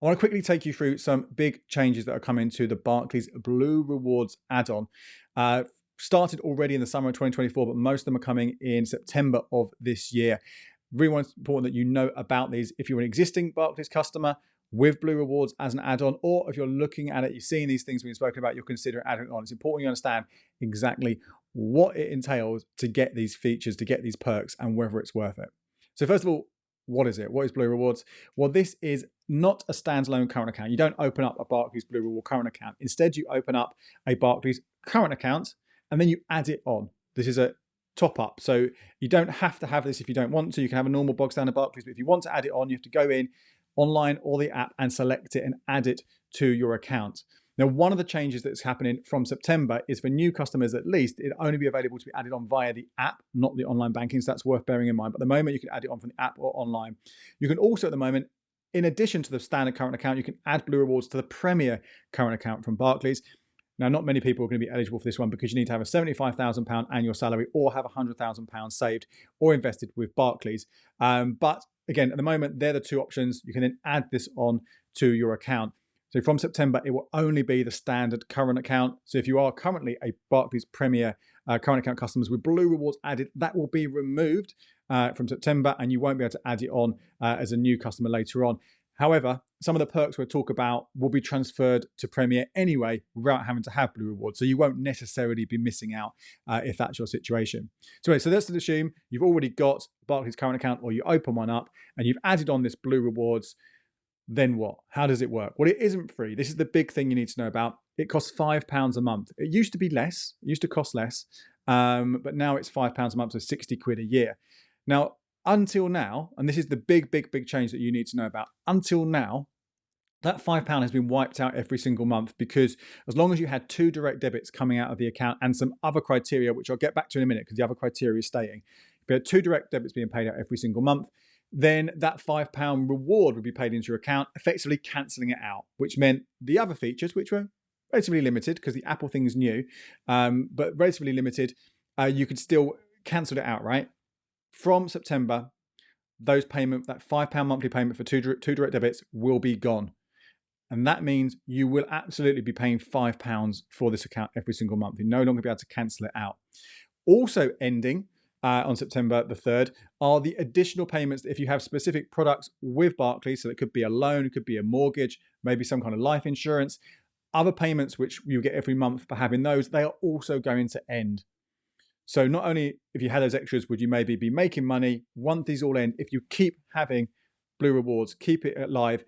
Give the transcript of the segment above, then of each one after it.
I want to quickly take you through some big changes that are coming to the Barclays Blue Rewards add-on. Started already in the summer of 2024, but most of them are coming in September of this year. Really important that you know about these if you're an existing Barclays customer with Blue Rewards as an add-on, or if you're looking at it, you're seeing these things being spoken about, you'll consider adding it on. It's important you understand exactly what it entails to get these features, to get these perks, and whether it's worth it. So first of all, what is it? What is Blue Rewards? Well, this is not a standalone current account. You don't open up a Barclays Blue Reward current account. Instead, you open up a Barclays current account and then you add it on. This is a top up. So you don't have to have this if you don't want to. You can have a normal box standard Barclays, but if you want to add it on, you have to go in online or the app and select it and add it to your account. Now, one of the changes that's happening from September is for new customers, at least, it'll only be available to be added on via the app, not the online banking. So that's worth bearing in mind. But at the moment, you can add it on from the app or online. You can also, at the moment, in addition to the standard current account, you can add Blue Rewards to the Premier current account from Barclays. Now, not many people are going to be eligible for this one because you need to have a £75,000 annual salary or have £100,000 saved or invested with Barclays. But again, at the moment, they're the two options. You can then add this on to your account. So from September, it will only be the standard current account. So if you are currently a Barclays Premier current account customers with Blue Rewards added, that will be removed from September and you won't be able to add it on as a new customer later on. However, some of the perks we'll talk about will be transferred to Premier anyway without having to have Blue Rewards. So you won't necessarily be missing out if that's your situation. So anyway, so let's assume you've already got Barclays current account or you open one up and you've added on this Blue Rewards. Then what? How does it work? Well, it isn't free. This is the big thing you need to know about. It costs £5 a month. It used to be less. It used to cost less. But now it's £5 a month, so 60 quid a year. Now, until now, and this is the big change that you need to know about, until now, that £5 has been wiped out every single month because as long as you had 2 direct debits coming out of the account and some other criteria, which I'll get back to in a minute because the other criteria is staying, if you had 2 direct debits being paid out every single month, then that £5 reward would be paid into your account, effectively cancelling it out, which meant the other features, which were relatively limited because the Apple thing is new, but relatively limited, you could still cancel it out, right? From September, that £5 monthly payment for two direct debits will be gone. And that means you will absolutely be paying £5 for this account every single month. You'll no longer be able to cancel it out. Also ending on September the 3rd are the additional payments that if you have specific products with Barclays, so it could be a loan, it could be a mortgage, maybe some kind of life insurance, other payments which you get every month for having those, they are also going to end. So not only if you had those extras would you maybe be making money, once these all end, if you keep having Blue Rewards, keep it alive,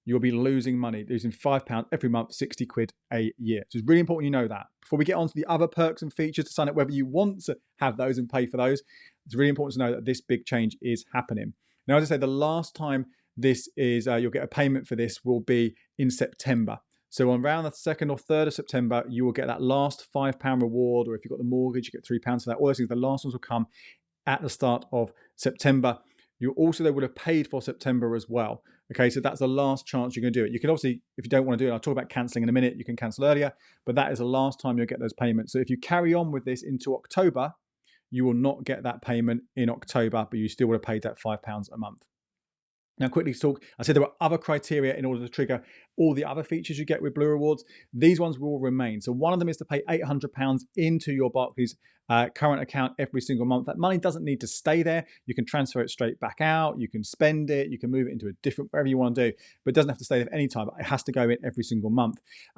you'll be losing money, losing £5 every month, 60 quid a year. So it's really important you know that. Before we get on to the other perks and features to sign up, whether you want to have those and pay for those, it's really important to know that this big change is happening. Now, as I say, the last time this is, you'll get a payment for this will be in September. So on around the 2nd or 3rd of September, you will get that last £5 reward, or if you've got the mortgage, you get £3 for that. All those things, the last ones will come at the start of September. You also, they would have paid for September as well. Okay, so that's the last chance you're going to do it. You can obviously, if you don't want to do it, I'll talk about cancelling in a minute, you can cancel earlier, but that is the last time you'll get those payments. So if you carry on with this into October, you will not get that payment in October, but you still would have paid that £5 a month. Now, quickly to talk, I said there were other criteria in order to trigger all the other features you get with Blue Rewards. These ones will remain. So one of them is to pay £800 into your Barclays current account every single month. That money doesn't need to stay there. You can transfer it straight back out. You can spend it. You can move it into a different, wherever you want to do, but it doesn't have to stay there any time. It has to go in every single month.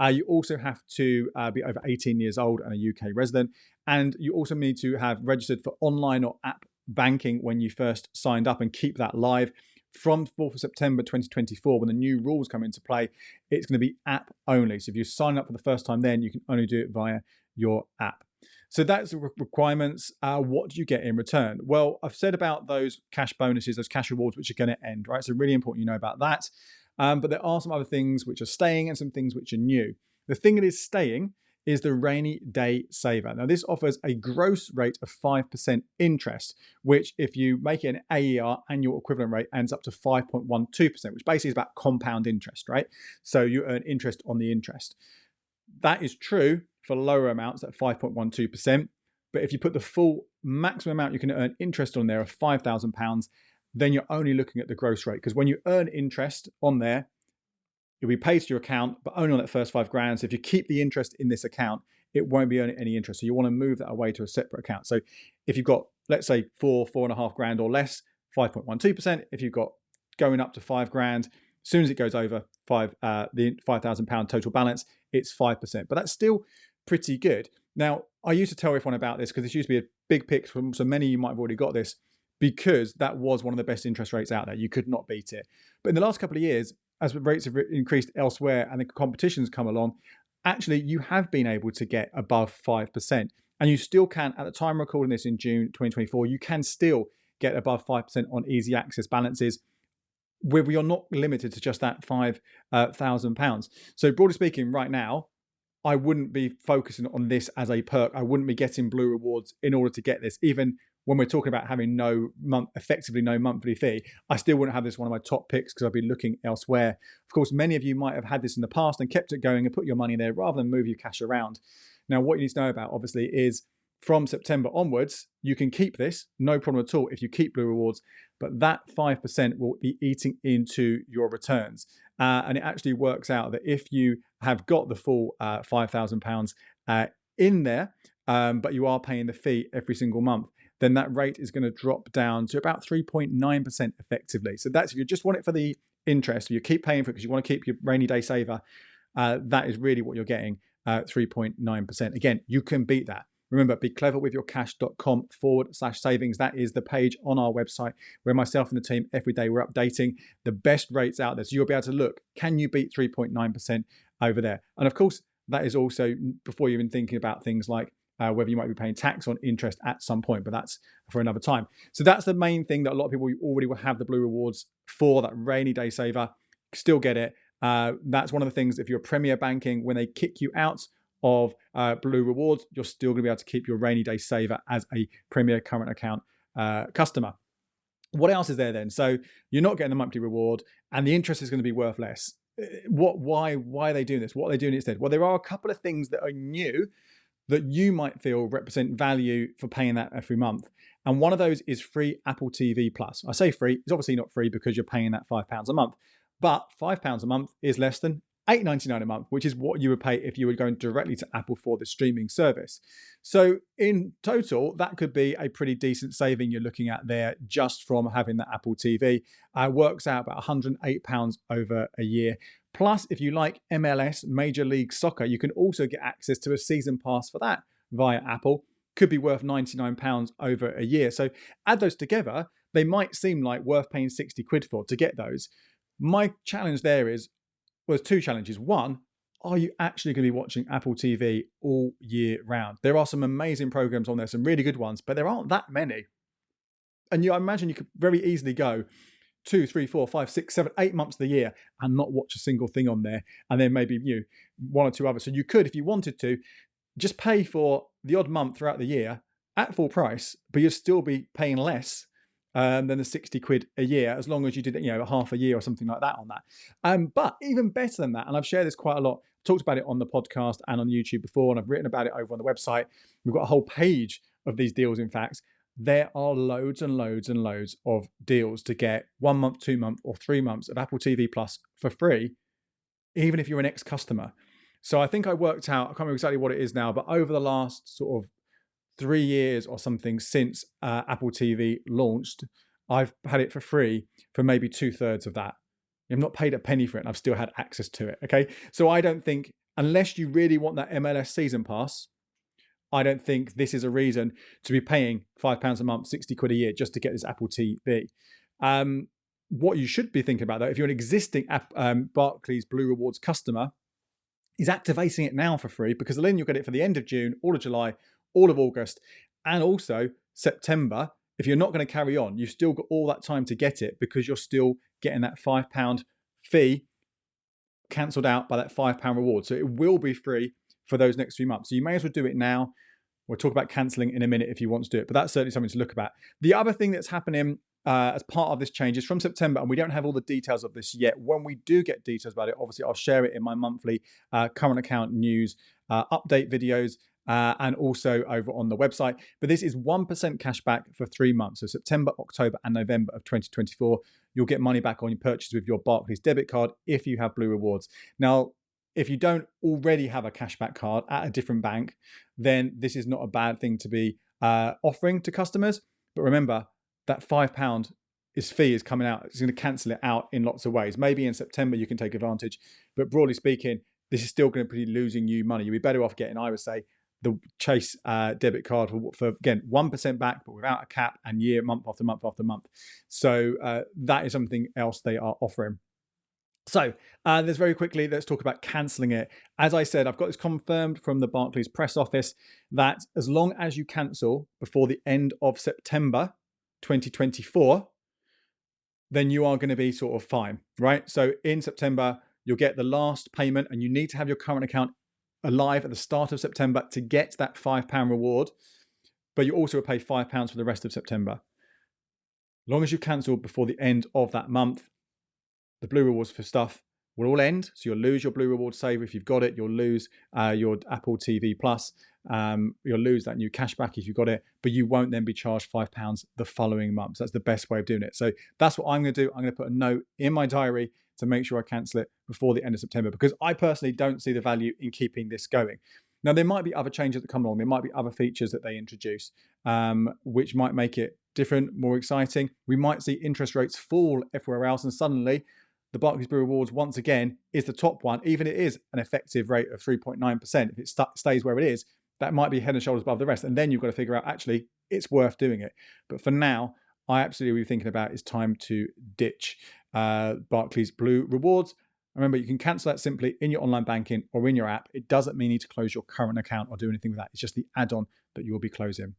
You also have to be over 18 years old and a UK resident. And you also need to have registered for online or app banking when you first signed up and keep that live. From 4th of September 2024, when the new rules come into play, it's going to be app only. So if you sign up for the first time then, you can only do it via your app. So that's the requirements. What do you get in return? Well, I've said about those cash bonuses, those cash rewards, which are going to end, right? So really important you know about that. But there are some other things which are staying and some things which are new. The thing that is staying is the rainy day saver. Now, this offers a gross rate of 5% interest, which if you make it an AER, annual equivalent rate, ends up to 5.12%, which basically is about compound interest, right? So you earn interest on the interest. That is true for lower amounts at 5.12%. But if you put the full maximum amount you can earn interest on there of £5,000, then you're only looking at the gross rate. Because when you earn interest on there, It'll be paid to your account, but only on that first $5,000. So if you keep the interest in this account, it won't be earning any interest. So you want to move that away to a separate account. So if you've got, let's say, $4,500 or less, 5.12%. If you've got going up to $5,000, as soon as it goes over the £5,000 total balance, it's 5%. But that's still pretty good. Now, I used to tell everyone about this because this used to be a big pick from so many of you might have already got this, because that was one of the best interest rates out there. You could not beat it. But in the last couple of years, as rates have increased elsewhere and the competition's come along, actually you have been able to get above 5%. And you still can, at the time of recording this in June 2024, you can still get above 5% on easy access balances, where we are not limited to just that £5,000. So broadly speaking, right now, I wouldn't be focusing on this as a perk. I wouldn't be getting Blue Rewards in order to get this. Even when we're talking about having effectively no monthly fee, I still wouldn't have this one of my top picks because I'd be looking elsewhere. Of course, many of you might have had this in the past and kept it going and put your money there rather than move your cash around. Now, what you need to know about, obviously, is from September onwards, you can keep this, no problem at all if you keep Blue Rewards, but that 5% will be eating into your returns. And it actually works out that if you have got the full £5,000 in there, but you are paying the fee every single month, then that rate is going to drop down to about 3.9% effectively. So that's if you just want it for the interest, you keep paying for it because you want to keep your rainy day saver, that is really what you're getting, 3.9%. Again, you can beat that. Remember, becleverwithyourcash.com/savings. That is the page on our website where myself and the team every day we're updating the best rates out there. So you'll be able to look, can you beat 3.9% over there? And of course, that is also before you're even thinking about things like whether you might be paying tax on interest at some point, but that's for another time. So that's the main thing that a lot of people already will have the Blue Rewards for, that rainy day saver. Still get it. That's one of the things, if you're Premier Banking, when they kick you out of Blue Rewards, you're still going to be able to keep your rainy day saver as a Premier current account customer. What else is there then? So you're not getting the monthly reward and the interest is going to be worth less. Why are they doing this? What are they doing instead? Well, there are a couple of things that are new that you might feel represent value for paying that every month. And one of those is free Apple TV Plus. I say free, it's obviously not free because you're paying that £5 a month, but £5 a month is less than $8.99 a month, which is what you would pay if you were going directly to Apple for the streaming service. So in total, that could be a pretty decent saving you're looking at there just from having the Apple TV. Works out about £108 over a year. Plus, if you like MLS, Major League Soccer, you can also get access to a season pass for that via Apple. Could be worth £99 over a year. So add those together, they might seem like worth paying 60 quid for to get those. My challenge there is, well, there's two challenges. One, are you actually going to be watching Apple TV all year round? There are some amazing programs on there, some really good ones, but there aren't that many. And I imagine you could very easily go 2, 3, 4, 5, 6, 7, 8 months of the year and not watch a single thing on there. And then maybe one or two others. So you could, if you wanted to, just pay for the odd month throughout the year at full price, but you'd still be paying less than the 60 quid a year, as long as you did half a year or something like that on that. But even better than that, and I've shared this quite a lot, talked about it on the podcast and on YouTube before, and I've written about it over on the website. We've got a whole page of these deals. In fact, there are loads and loads and loads of deals to get 1 month, 2 months, or 3 months of Apple TV Plus for free, even if you're an ex-customer. So I think I worked out, I can't remember exactly what it is now, but over the last sort of 3 years or something since Apple TV launched, I've had it for free for maybe 2/3 of that. I've not paid a penny for it and I've still had access to it. Okay. So I don't think, unless you really want that MLS season pass, I don't think this is a reason to be paying £5 a month, 60 quid a year just to get this Apple TV. What you should be thinking about though, if you're an existing Barclays Blue Rewards customer, is activating it now for free, because then you'll get it for the end of June, all of July, all of August, and also September. If you're not going to carry on, you've still got all that time to get it because you're still getting that £5 fee cancelled out by that £5 reward. So it will be free for those next few months. So you may as well do it now. We'll talk about cancelling in a minute if you want to do it, but that's certainly something to look at. The other thing that's happening as part of this change is from September, and we don't have all the details of this yet. When we do get details about it, obviously I'll share it in my monthly current account news update videos. and also over on the website. But this is 1% cash back for 3 months. So September, October, and November of 2024, you'll get money back on your purchase with your Barclays debit card if you have Blue Rewards. Now, if you don't already have a cashback card at a different bank, then this is not a bad thing to be offering to customers. But remember, that £5 fee is coming out. It's going to cancel it out in lots of ways. Maybe in September you can take advantage, but broadly speaking, this is still going to be losing you money. You'll be better off getting, I would say, the Chase debit card for again 1% back, but without a cap, and year, month after month after month. So that is something else they are offering. So let's very quickly, let's talk about cancelling it. As I said, I've got this confirmed from the Barclays press office that as long as you cancel before the end of September 2024, then you are going to be sort of fine, right? So in September, you'll get the last payment, and you need to have your current account alive at the start of September to get that £5 reward, but you also pay £5 for the rest of September. As long as you cancel before the end of that month, the Blue Rewards for stuff will all end. So you'll lose your Blue Reward saver if you've got it. You'll lose your Apple TV Plus. You'll lose that new cashback if you've got it, but you won't then be charged £5 the following month. So that's the best way of doing it. So that's what I'm going to do. I'm going to put a note in my diary to make sure I cancel it before the end of September, because I personally don't see the value in keeping this going. Now, there might be other changes that come along. There might be other features that they introduce, which might make it different, more exciting. We might see interest rates fall everywhere else, and suddenly the Barclays Blue Rewards, once again, is the top one. Even if it is an effective rate of 3.9%, if it stays where it is, that might be head and shoulders above the rest. And then you've got to figure out, actually, it's worth doing it. But for now, I absolutely be thinking about it's time to ditch Barclays Blue Rewards. Remember, you can cancel that simply in your online banking or in your app. It doesn't mean you need to close your current account or do anything with that. It's just the add-on that you will be closing.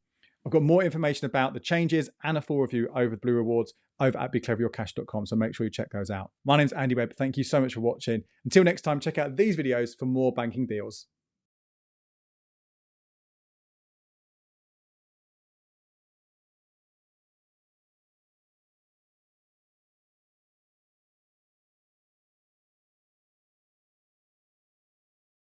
I've got more information about the changes and a full review over Blue Rewards over at becleveryourcash.com. So make sure you check those out. My name's Andy Webb. Thank you so much for watching. Until next time, check out these videos for more banking deals.